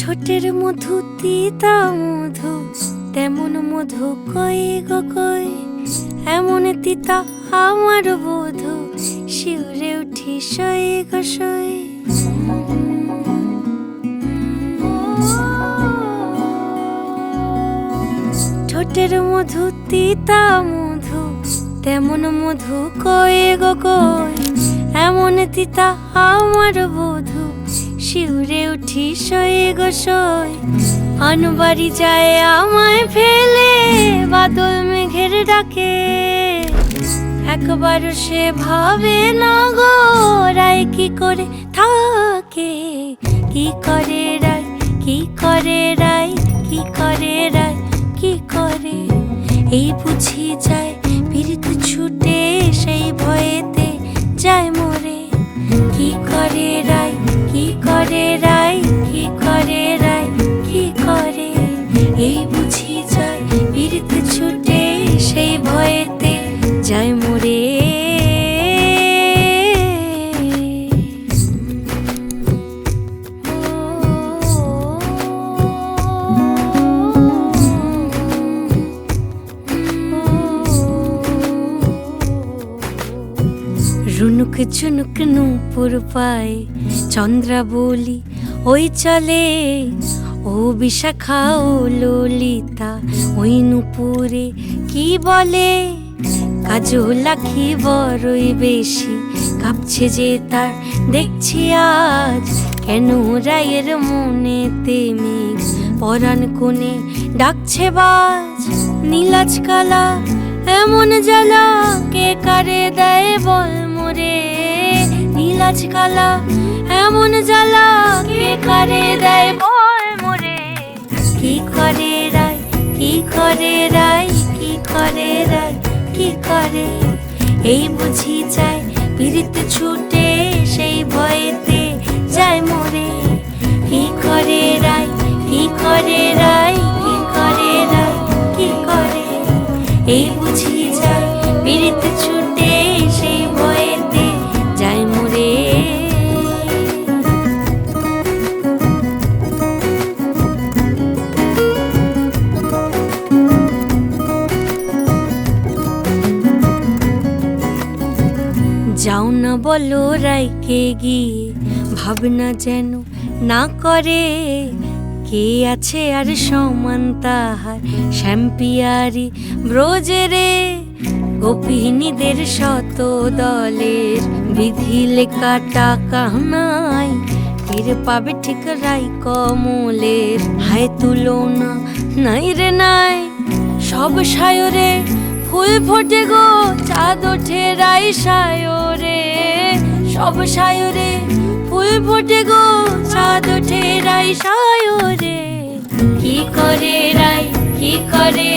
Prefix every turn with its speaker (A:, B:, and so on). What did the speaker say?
A: ঠোঁটের মধু তিতা মধু, তেমন মধু কই গো কই, এমন তিতা আমার বধূ, শিউরে উঠি সই গো সই। ঠোঁটের মধু তিতা মধু, তেমন মধু কই গো কই, এমন তিতা আমার বধূ, শিউরে উঠি সই গো সই। আনবাড়ি যায় আমায় ফেলে, বাদল মেঘের ডাকে, একবার সে ভাবে না গো রায় কি করে থাকে। কি করে রায়, কি করে রায়, কি করে রায়, কি করে, এই বুঝি যায় পীড়িত ছুটে, সেই ভয়েতে যায় মরে। কি করে রায়, কি করে রায়, কি করে রায়, কি করে, এই বুঝি যায় পীড়িত ছুটে, সেই ভয়েতে যায় মরে। রুনুক ঝুনুক নূপুর পায়, চন্দ্রাবলী ওই চলে, ও বিশাখা ও ললিতা ওই নূপুরে কি বলে। কাজল আঁখি বড়ই বেশি, কাঁপছে যে তার দেখছি আজ, কেন রায়ের মনেতে মেঘ পরাণ কোণে ডাকছে বাজ। নীলাজ কালা এমন জ্বালা, কে কারে দেয় বল মোরে। নীলাজ কালা এমন জ্বালা, কে কারে দেয় বল মোরে। কি করে রায়, কি করে রায়, কি করে রায়, কি করে, এই বুঝি যায় পীড়িত ছুটে, সেই ভয়েতে যায় মরে। কি করে রায়, কি করে রায়, কি করে রায়, কি করে, এই বুঝি যায় পীড়িত ছুটে, সেই ভয়েতে যায় মরে। যাও না বলো রাইকে গিয়ে, ভাবনা যেন না করে, কে আছে আর সমান তাহার শ্যাম্পিয়ারি ব্রজেরে। গোপিনীদের শত দলের বিধি লেখা টাকা নাই, ফিরে পাবে ঠিক রাই কমলের, হায় তুলনা নাই রে নাই। সব সায়রে ফুল ফোটে গো, চাঁদ ওঠে রাই সায়রে। সব সায়রে ফুল ফোটে গো, চাঁদ ওঠে রাই সায়রে। কি করে রাই, কি করে